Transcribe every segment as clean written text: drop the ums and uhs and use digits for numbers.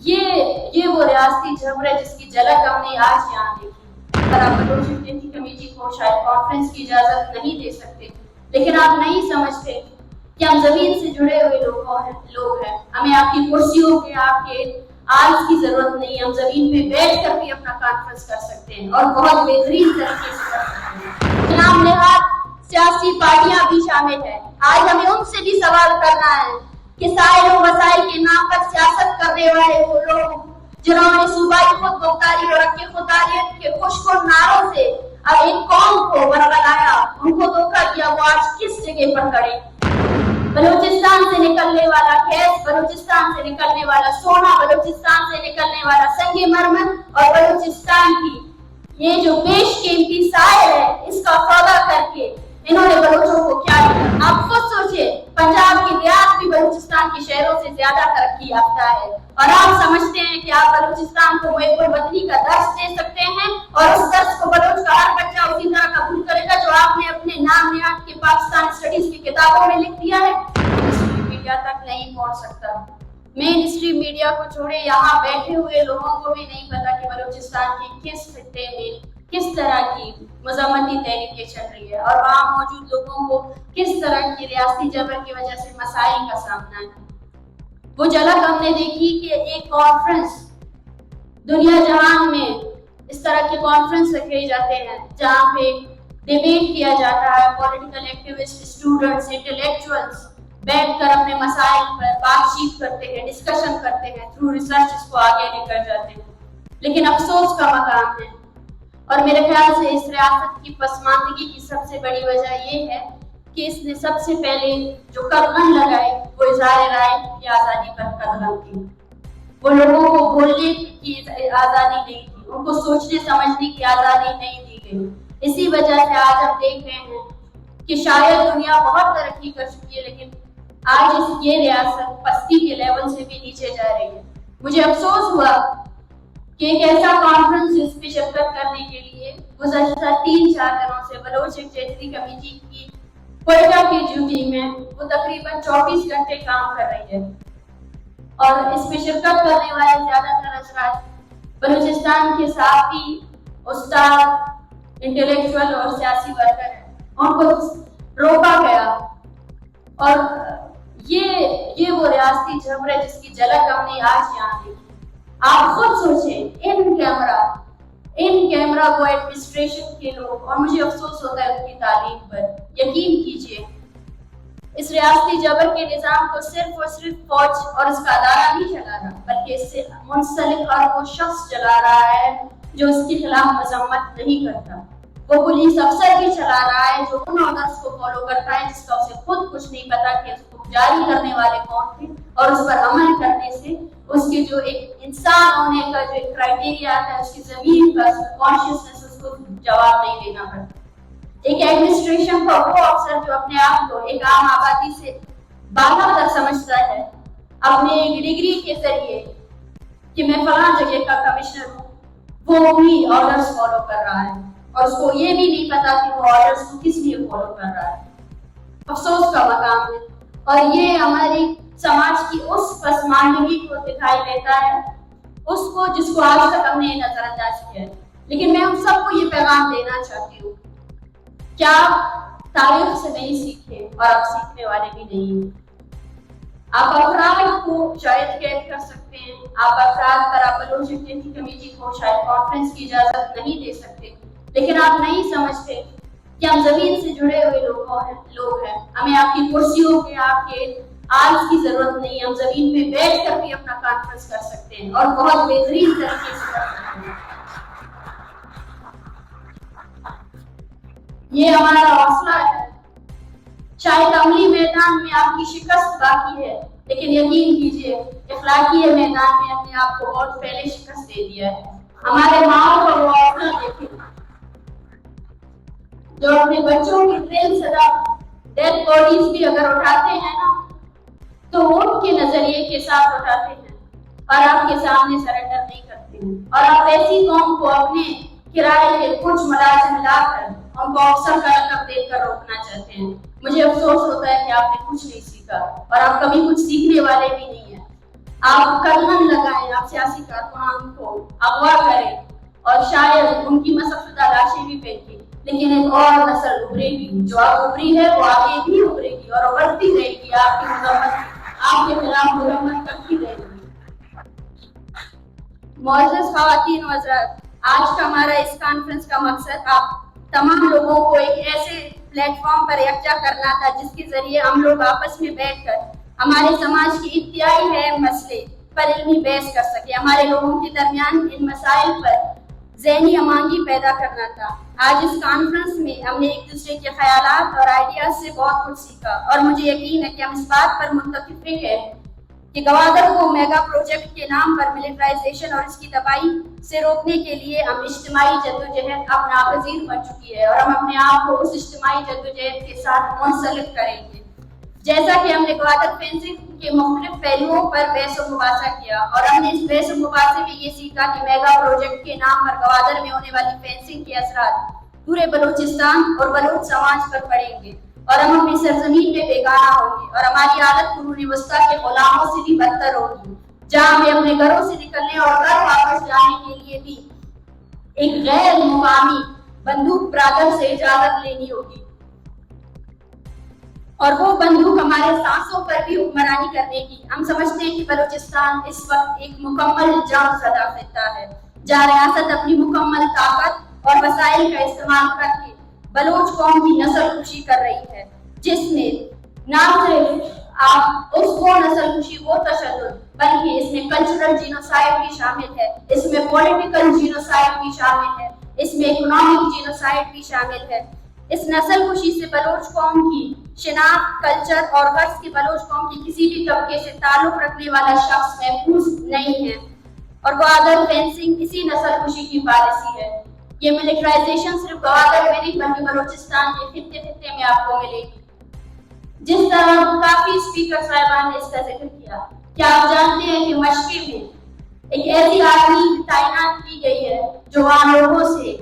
یہ وہ ریاستی جبر ہے جس کی جھلک ہم نے آج یہاں دیکھی۔ اگر آپ بلوچ ایکٹیویٹی کمیٹی کو شاید کانفرنس کی اجازت نہیں دے سکتے، لیکن آپ نہیں سمجھتے کہ ہم زمین سے جڑے ہوئے لوگ ہیں۔ ہمیں آپ کی کرسیوں کے، آپ کے آلس کی ضرورت نہیں ہے۔ ہم زمین پہ بیٹھ کر بھی اپنا کانفرنس کر سکتے ہیں اور بہت بہترین طریقے سے کر سکتے ہیں۔ جناب نہاد سیاسی پارٹیاں بھی شامل ہیں۔ آج ہمیں ان سے بھی سوال کرنا ہے کہ سائل و وسائل کے نام پر سیاست کرنے والے وہ لوگ جنہوں نے صوبائی خود مختاری اور حق خوداریت کے خوشگوار نعروں سے اب ایک قوم کو ورگلایا، ان کو دھوکہ دیا، وہ آج کس جگہ پر کھڑے؟ بلوچستان سے نکلنے والا گیس، بلوچستان سے نکلنے والا سونا، بلوچستان سے نکلنے والا سنگ مرمر اور بلوچستان کی یہ جو بیش قیمتی سائل ہے، اس کا سودا کر کے انہوں نے بلوچوں کو کیا دیا؟ آپ خود سوچیں، پنجاب کی دیہات بھی بلوچستان کے شہروں سے زیادہ ترقی یافتہ ہے، اور آپ سمجھتے ہیں کہ آپ بلوچستان کو محب الوطنی کا درس دے سکتے ہیں، اور اس درس کو بلوچ کا ہر بچہ اسی طرح قبول کرے گا جو آپ نے اپنے نام نہاد کے پاکستان اسٹڈیز کی کتابوں میں لکھ دیا ہے؟ میڈیا تک نہیں پہنچ سکتا۔ مین اسٹریم میڈیا کو چھوڑے، یہاں بیٹھے ہوئے لوگوں کو بھی نہیں پتا کہ بلوچستان کے کس خطے میں کس طرح کی مزاحمتی تحریکیں چل رہی ہے، اور وہاں موجود لوگوں کو کس طرح کی ریاستی جبر کی وجہ سے مسائل کا سامنا ہے۔ وہ جھلک ہم نے دیکھی کہ ایک کانفرنس، دنیا جہان میں اس طرح کے کانفرنس رکھے جاتے ہیں جہاں پہ ڈیبیٹ کیا جاتا ہے، پولیٹیکل ایکٹیوسٹ، اسٹوڈنٹس، انٹلیکچوئلس بیٹھ کر اپنے مسائل پر بات چیت کرتے ہیں، ڈسکشن کرتے ہیں، تھرو ریسرچ اس کو آگے لے کر جاتے ہیں۔ لیکن افسوس کا مقام ہے، اور میرے خیال سے اس ریاست کی پسماندگی کی سب سے بڑی وجہ یہ ہے کہ اس نے سب سے پہلے جو قدغن لگائے وہ اظہار رائے کی آزادی پر قدغن تھی۔ وہ لوگوں کو بولنے کی آزادی نہیں تھی، ان کو سوچنے سمجھنے کی آزادی نہیں دی گئی۔ اسی وجہ سے آج ہم دیکھ رہے ہیں کہ شاید دنیا بہت ترقی کر چکی ہے، لیکن آج یہ ریاست پستی کے لیول سے بھی نیچے جا رہی ہے۔ مجھے افسوس ہوا کہ ایک ایسا کانفرنس جس میں شرکت کرنے کے لیے گزشتہ 3-4 دنوں سے بلوچ ایکٹیویٹی کمیٹی کی کوئٹہ کی ڈیوٹی میں وہ تقریباً 24 گھنٹے کام کر رہی ہے، اور اس میں شرکت کرنے والے زیادہ تر افراد بلوچستان کے صحافی، استاد، انٹلیکچوئل اور سیاسی ورکر ہیں۔ ان کو روکا گیا، اور یہ وہ ریاستی جبر ہے جس کی جھلک ہم نے آج یہاں دیکھی۔ آپ خود سوچیں، ان کیمرہ کو ایڈمنسٹریشن کے لوگ، اور مجھے افسوس ہوتا ہے ان کی تعلیم پر، یقین کیجئے اس ریاستی جبر کے نظام کو صرف اور صرف فوج اور اس کا ادارہ نہیں چلا رہا، بلکہ اس سے منسلک اور وہ شخص چلا رہا ہے جو اس کے خلاف مذمت نہیں کرتا۔ وہ پولیس افسر بھی چلا رہا ہے جو ان آرڈرز کو فالو کرتا ہے جس کا اسے خود کچھ نہیں پتا کہ اس کو جاری کرنے والے کون تھے، اور اس پر عمل کرنے سے اس کے جو ایک انسان ہونے کا جو ایک کرائٹیریا آتا ہے، اس کی ضمیر کا کانشیسنس، اس کو جواب نہیں دینا پڑتا۔ ایک ایڈمنسٹریشن کا وہ افسر جو اپنے آپ کو ایک عام آبادی سے بالا تر سمجھتا ہے، اپنے ایک ڈگری کے ذریعے کہ میں فلاں جگہ کا کمشنر ہوں، وہ بھی آرڈرز فالو کر رہا ہے، اور اس کو یہ بھی نہیں پتا کہ وہ آرڈرز کو کس لیے فالو کر رہا ہے۔ افسوس کا مقام ہے، اور یہ ہماری سماج کی اس پسماندگی کو دکھائی دیتا ہے، اس کو جس کو آج تک ہم نے نظر انداز کیا ہے۔ لیکن میں ان سب کو یہ پیغام دینا چاہتی ہوں، کیا آپ تاریخ سے نہیں سیکھے، اور آپ سیکھنے والے بھی نہیں ہیں۔ آپ افراد کو شاید قید کر سکتے ہیں، آپ افراد پر آپ بلوچ ایکٹیویٹی کمیٹی کو شاید کانفرنس کی اجازت نہیں دے سکتے، لیکن آپ نہیں سمجھتے کہ ہم زمین سے جڑے ہوئے لوگ ہیں۔ ہمیں آپ کی کرسیوں کے، آپ کے آلس کی ضرورت نہیں ہے۔ ہم زمین پہ بیٹھ کر بھی اپنا کانفرنس کر سکتے ہیں، اور بہت بہترین طریقے سے کر سکتے ہیں۔ یہ ہمارا حوصلہ ہے۔ شاید عملی میدان میں آپ کی شکست باقی ہے، لیکن یقین کیجیے اخلاقی میدان میں اپنے آپ کو بہت پہلے شکست دے دیا ہے۔ ہمارے ماں کا وہ حوصلہ دیکھیں جو اپنے بچوں کی ٹرین سدا ڈیڈ باڈیز بھی اگر اٹھاتے ہیں نا تو وہ ان کے نظریے کے ساتھ اٹھاتے ہیں، اور آپ کے سامنے سرنڈر نہیں کرتے ہیں، اور آپ ایسی قوم کو اپنے کرائے کے کچھ ملازم لا کر ان کو افسر کا لقب دے کر روکنا چاہتے ہیں۔ مجھے افسوس ہوتا ہے کہ آپ نے کچھ نہیں سیکھا، اور آپ کبھی کچھ سیکھنے والے بھی نہیں ہیں۔ आप कलम लगाएं, आप सियासी कारकुनान को अगवा करें और शायद उनकी मसफुदा लाशें भी फेंकें, लेकिन एक और नस्ल उभरेगी जो अब उभरी है वो आगे भी उभरेगी और उभरती रहेगी। आपकी मजम्मत आपके खिलाफ मुरम्मत करती रहेगी। मुअज़्ज़ज़ ख़वातीन व हज़रात, आज का हमारा इस कॉन्फ्रेंस का मकसद आप तमाम लोगों को एक ऐसे प्लेटफॉर्म पर यकजा करना था जिसके जरिए हम लोग आपस में बैठकर हमारे समाज के इंतहाई है मसले पर इल्मी बहस कर सके, हमारे लोगों के दरमियान इन मसाइल पर ज़हनी अमांगी पैदा करना था। आज इस कॉन्फ्रेंस में हमने एक दूसरे के ख्यालात और आइडियाज से बहुत कुछ सीखा और मुझे यकीन है कि हम इस बात पर मुत्तफ़िक़ हैं कि गवादर को मेगा प्रोजेक्ट के नाम पर मिलिट्राइजेशन और इसकी तबाही से रोकने के लिए हम इज्तिमाई जद्दोजहद अब नागज़ीर बन चुकी है और हम अपने आप को उस इज्तिमाई जद्दोजहद के साथ मुंसलिक करेंगे। जैसा कि हमने गवादर फेंसिंग के मुख्तलिफ पहलुओं पर बहस व मुबासा किया और हमने इस बहस व मुबासे में ये सीखा कि मेगा प्रोजेक्ट के नाम पर गवादर में होने वाली फेंसिंग के असरात पूरे बलूचिस्तान और बलूच समाज पर पड़ेंगे और हम अपनी सरजमीन में बेगाना होंगे और हमारी हालत कुरूनी वस्ता के गुलामों से भी बदतर होगी, जहाँ हमें अपने घरों से निकलने और घर वापस जाने के लिए भी एक गैर मुकामी बंदूक बरादर से इजाजत लेनी होगी और वो बंदूक हमारे सांसों पर भी हुक्मरानी करने की। हम समझते हैं कि बलूचिस्तान इस वक्त एक मुकम्मल जंग ज़दा खित्ता है जहाँ रियासत अपनी मुकम्मल ताकत और वसाइल का इस्तेमाल करके बलोच कौम की नस्ल खुशी कर रही है, जिसमें न सिर्फ आप वो नस्ल खुशी वो तशद्दुद बल्कि इसमें कल्चरल जीनोसाइड भी शामिल है, इसमें पॉलिटिकल जीनोसाइड भी शामिल है, इसमें इकोनॉमिक जीनोसाइड भी शामिल है। इस नस्ल खुशी से बलोच कौम की शिनाख्त, कल्चर और गर्ज की बलोच कौम की किसी भी तबके से ताल्लुक रखने वाला शख्स महफूज नहीं है और गवादर फेंसिंग इसी नस्ल खुशी की पॉलिसी है। ये मिलिट्राइजेशन सिर्फ गवादर में नहीं बल्कि बलूचिस्तान के खित्ते खित्ते में आपको मिलेगी। जिस तरह काफी स्पीकर साहिबान ने इसका जिक्र किया, क्या आप जानते हैं कि मशक़े में एक ऐसी आर्मी तैनात की गई है जो वहाँ लोगों से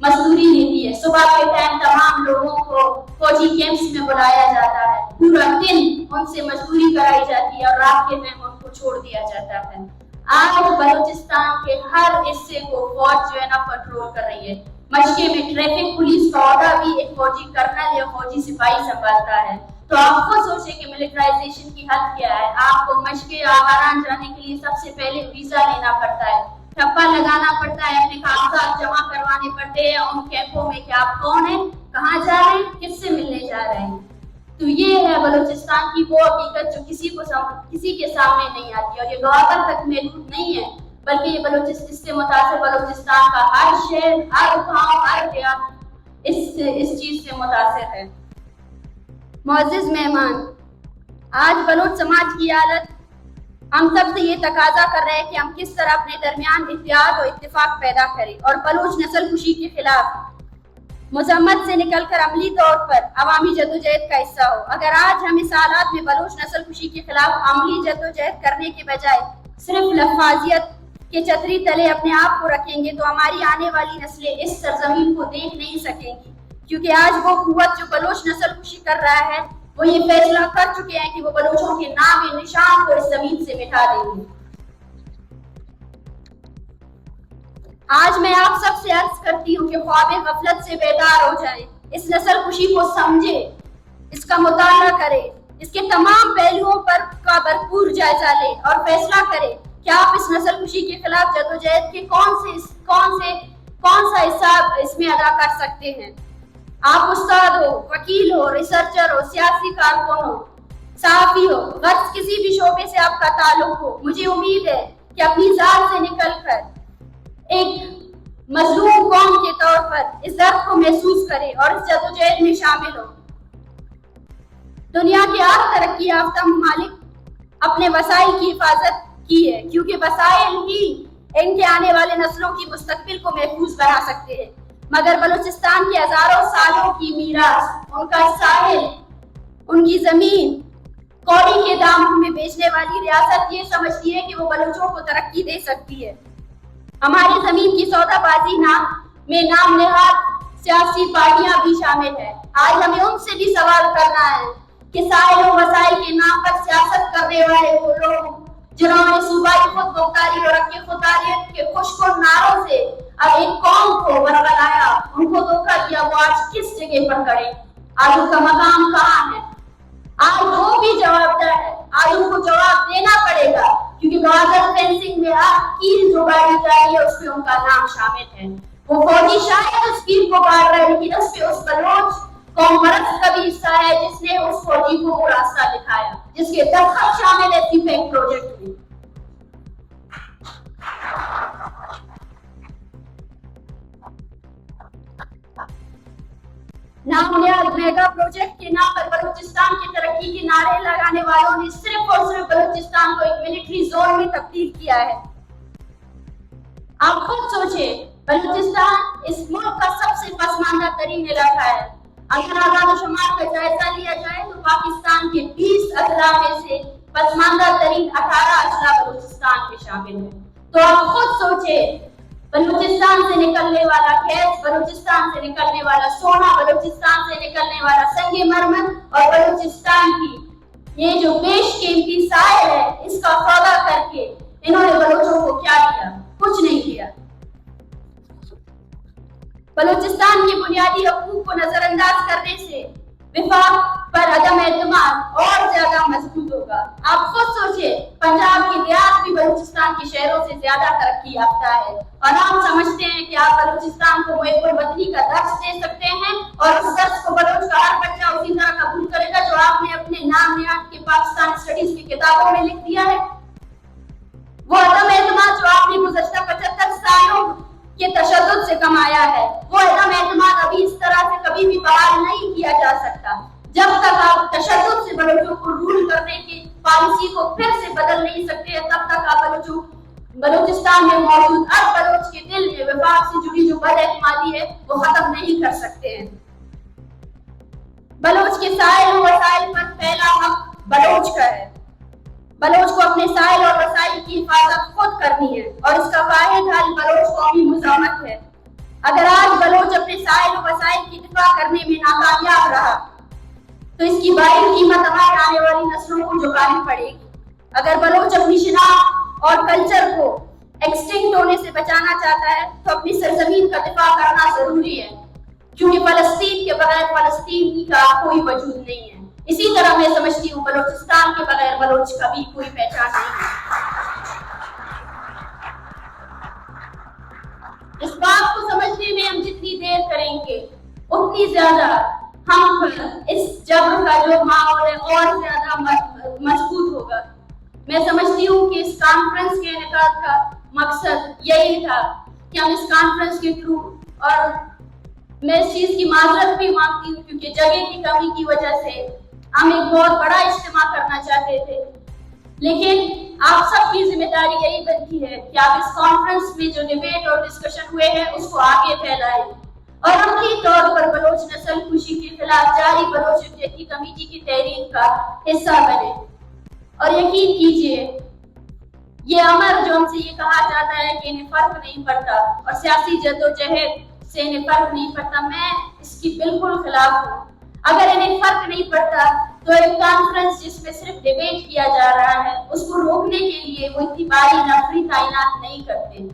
मजदूरी लेती है। सुबह के टाइम तमाम लोगों को फौजी कैंप्स में बुलाया जाता है, पूरा दिन उनसे मजदूरी कराई जाती है और रात के टाइम उनको छोड़ दिया जाता है। आज बलूचिस्तान के हर हिस्से को फौज जो है ना कंट्रोल कर रही है। मशक़े में ट्रैफिक पुलिस का ऑर्डर भी एक फौजी कर्नल या फौजी सिपाही संभालता है। तो आप खुद सोचें कि मिलिट्राइजेशन की हद क्या है। आपको मशक़े आराम जाने के लिए सबसे पहले वीजा लेना पड़ता है, ठप्पा लगाना पड़ता है, अपने कागजात जमा करवाने पड़ते हैं उन कैंपों में कि आप कौन है, कहाँ जा रहे हैं, किससे मिलने जा रहे हैं। तो ये है बलूचिस्तान की वो हकीकत जो किसी के सामने नहीं आती और ये गवादर तक महदूद नहीं है, बल्कि ये इससे मुतासिर बलूचिस्तान का हर शहर, हर गांव, हर देहात इस चीज से मुतासिर है। मुअज़्ज़िज़ मेहमान, आज बलूच समाज की हालत हम सब से ये तकाजा कर रहे हैं कि हम किस तरह अपने दरमियान इत्तेहाद और इत्तेफाक पैदा करें और बलूच नस्ल खुशी के खिलाफ मजम्मत से निकलकर अमली तौर पर अवामी जद्दोजहद का हिस्सा हो। अगर आज हम इस हालात में बलूच नस्ल खुशी के खिलाफ अमली जद्दोजहद करने के बजाय सिर्फ लफाजियत के छतरी तले अपने आप को रखेंगे तो हमारी आने वाली नस्लें इस सरजमीन को देख नहीं सकेंगी, क्योंकि आज वो कुव्वत जो बलूच नस्ल खुशी कर रहा है वो ये फैसला कर चुके हैं कि वो बलूचों के नाम निशान को इस जमीन से मिटा देंगे। आज मैं आप सबसे अर्ज करती हूँ कि ख्वाबे गफलत से बेदार हो जाएं, इस नस्ल खुशी को समझे, इसका मुताला करे, इसके तमाम पहलुओं पर का भरपूर जायजा ले और फैसला करे कि आप इस नस्ल खुशी के खिलाफ जद्दोजहद के कौन सा हिस्सा इसमें अदा कर सकते हैं। आप उस्ताद हो, वकील हो, रिसर्चर हो, सियासी कारकुन हो, सहाफी हो, गर्ज किसी भी शोबे से आपका ताल्लुक हो, मुझे उम्मीद है कि अपनी जात से निकलकर एक मजलूम कौम के तौर पर इस दर्द को महसूस करें और इस जद्दोजहद में शामिल हो। दुनिया के हर तरक्की याफ्ता ममालिक अपने वसाइल की हिफाजत की है, क्योंकि वसाइल ही इनके आने वाले नस्लों की मुस्तकबिल को महफूज बना सकते हैं। मगर बलूचिस्तान की हजारों सालों की मीरास, उनका साहिल, उनकी जमीन कौड़ी के दाम में बेचने वाली रियासत ये समझती है कि वो बलूचों को तरक्की दे सकती है। हमारी जमीन की सौदाबाजी में नाम नेहाद सियासी पार्टियां भी शामिल है। आज हमें उनसे भी सवाल करना है कि साहिल और वसाइल के नाम पर सियासत करने वाले वो लोग जिन्होंने सूबाई खुद मुख्तारी और हक़ खुदारियत के खुशकुन नारों से अब एक कौम को बरगलाया, उनको धोखा दिया, वो आज किस जगह पर खड़े, आज उनका मकाम कहाँ है? आज वो भी जवाबदार है, आज उनको जवाब देना पड़ेगा, क्योंकि बॉर्डर फेंसिंग में आप कील जो गाड़ी जा रही है उसमें उनका नाम शामिल है। वो फौजी शायद उस कील को गाड़ रहे हैं, लेकिन उस पे उस बलोच कौम मरद का भी हिस्सा है जिसने उस फौजी को वो रास्ता दिखाया, जिसके दस्तखत शामिल है सीपेक प्रोजेक्ट में। नामुनियाद मेगा प्रोजेक्ट के नाम पर बलूचिस्तान की तरक्की के नारे लगाने वालों ने सिर्फ और सिर्फ बलूचिस्तान को एक मिलिट्री जोन में तब्दील किया है। आप खुद सोचे, बलूचिस्तान इस मुल्क का सबसे पसमानदा तरीन इलाका है। अगर आज़ाद-ओ-शुमार का जायजा लिया जाए तो पाकिस्तान के 20 अजला में से पसमानदा तरीन 18 अजला बलूचिस्तान में शामिल है। तो आप खुद सोचे, बलूचिस्तान से निकलने वाला गैस, बलूचिस्तान से निकलने वाला सोना, बलूचिस्तान से निकलने वाला संगे मरमर और बलूचिस्तान की ये जो बेशकीमती साइल है, इसका सौदा करके इन्होंने बलूचों को क्या दिया? कुछ नहीं किया। बलूचिस्तान की बुनियादी हकूक को नजरअंदाज करने से विफाक पर अदम एतमाद और ज्यादा मजबूत होगा। आप खुद सोचे, पंजाब की देहात भी बलूचिस्तान के शहरों से ज्यादा तरक्की याफ्ता है, और आप समझते हैं कि आप बलूचिस्तान को मुहिब्बुल वतनी का दर्स दे सकते हैं और उस दर्स को बलूच का हर बच्चा उसी तरह कबूल करेगा जो आपने अपने नाम निहाद के पाकिस्तान स्टडीज की किताबों में लिख दिया है। वो अदम एतमाद जो आपने गुज़श्ता 75 सालों के तशद्दुद से कमाया है, वो अदम एतमाद अभी इस तरह से कभी भी बहाल नहीं किया जा सकता। जब तक आप तशद्दुद से बलूचों को रूल करने की पॉलिसी को फिर से बदल नहीं सकते, तब तक आप बलूचिस्तान में मौजूद हर बलोच के दिल में विफाक से जुड़ी जो बदएतमादी है वो खत्म नहीं कर सकते हैं। बलोच के साइल और वसाइल पर पहला हक बलोच का है। बलोच को अपने साइल और वसाइल की हिफाजत खुद करनी है और इसका वाहिद हल बलोच कौमी मुजामत है। अगर आज बलोच अपने साइल और वसाइल की दिफा करने में नाकामयाब रहा तो इसकी भारी कीमत हमारे आने वाली नस्लों को चुकानी पड़ेगी। अगर बलोच अपनी शिनाख्त और कल्चर को एक्सटिंक्ट होने से बचाना चाहता है तो अपनी सरजमीन का दिफा करना जरूरी है, क्योंकि फलस्तीन के बगैर फलस्तीन का कोई वजूद नहीं है। इसी तरह मैं समझती हूँ बलूचिस्तान के बगैर बलोच का भी कोई पहचान नहीं है। इस बात को समझने में हम जितनी देर करेंगे उतनी ज्यादा हम इस जबर का जो माहौल है और ज्यादा मजबूत होगा। मैं समझती हूँ कि इस कॉन्फ्रेंस के इनेकाद का मकसद यही था कि हम इस कॉन्फ्रेंस के थ्रू, और मैं इस चीज की माजरत भी मांगती हूँ क्योंकि जगह की कमी की वजह से हम एक बहुत बड़ा इज्तिमा करना चाहते थे, लेकिन आप सबकी जिम्मेदारी यही बनती है कि आप इस कॉन्फ्रेंस में जो डिबेट और डिस्कशन हुए हैं उसको आगे फैलाएं और अमली तौर पर बलोच नस्ल खुशी के खिलाफ जारी बलोच यकजहती कमेटी की तहरीक का हिस्सा बने। और यकीन कीजिए, ये अमर जो हमसे ये कहा जाता है कि इन्हें फर्क नहीं पड़ता और सियासी जद्दोजहद से इन्हें फर्क नहीं पड़ता, मैं इसकी बिल्कुल खिलाफ हूँ। अगर इन्हें फर्क नहीं पड़ता तो एक कॉन्फ्रेंस जिसमें सिर्फ डिबेट किया जा रहा है उसको रोकने के लिए वो इतनी बारी नफरी तैनात नहीं करते।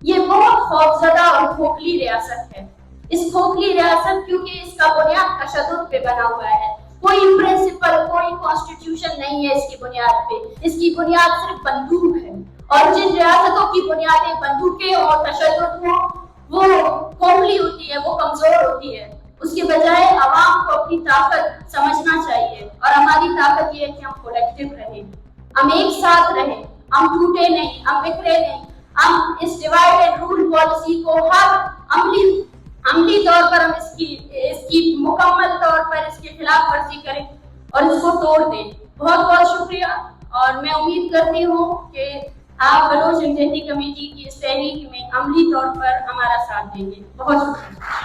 ये बहुत खौफजदा और खोखली रियासत है। इस खोखली रियासत क्योंकि इसका बुनियाद तशद्दुद पे बना हुआ है, कोई प्रिंसिपल, कोई कॉन्स्टिट्यूशन नहीं है इसकी बुनियाद पे। इसकी बुनियाद सिर्फ बंदूक है, और जिन रियासतों की बुनियादें बंदूकें और तशद्दुद हो वो खोखली होती है, वो कमजोर होती है। उसके बजाय आवाम को अपनी ताकत समझना चाहिए, और हमारी ताकत ये है कि हम कोलेक्टिव रहें, हम एक साथ रहें, हम टूटे नहीं, हम बिखरे नहीं, हम इस डिवाइड एंड रूल पॉलिसी को हर अमली तौर पर हम इसकी मुकम्मल तौर पर इसके खिलाफ वर्जी करें और इसको तोड़ दें। बहुत बहुत शुक्रिया, और मैं उम्मीद करती हूँ कि आप बलोच यकजहती कमेटी की इस तहरीक में अमली तौर पर हमारा साथ देंगे। बहुत शुक्रिया।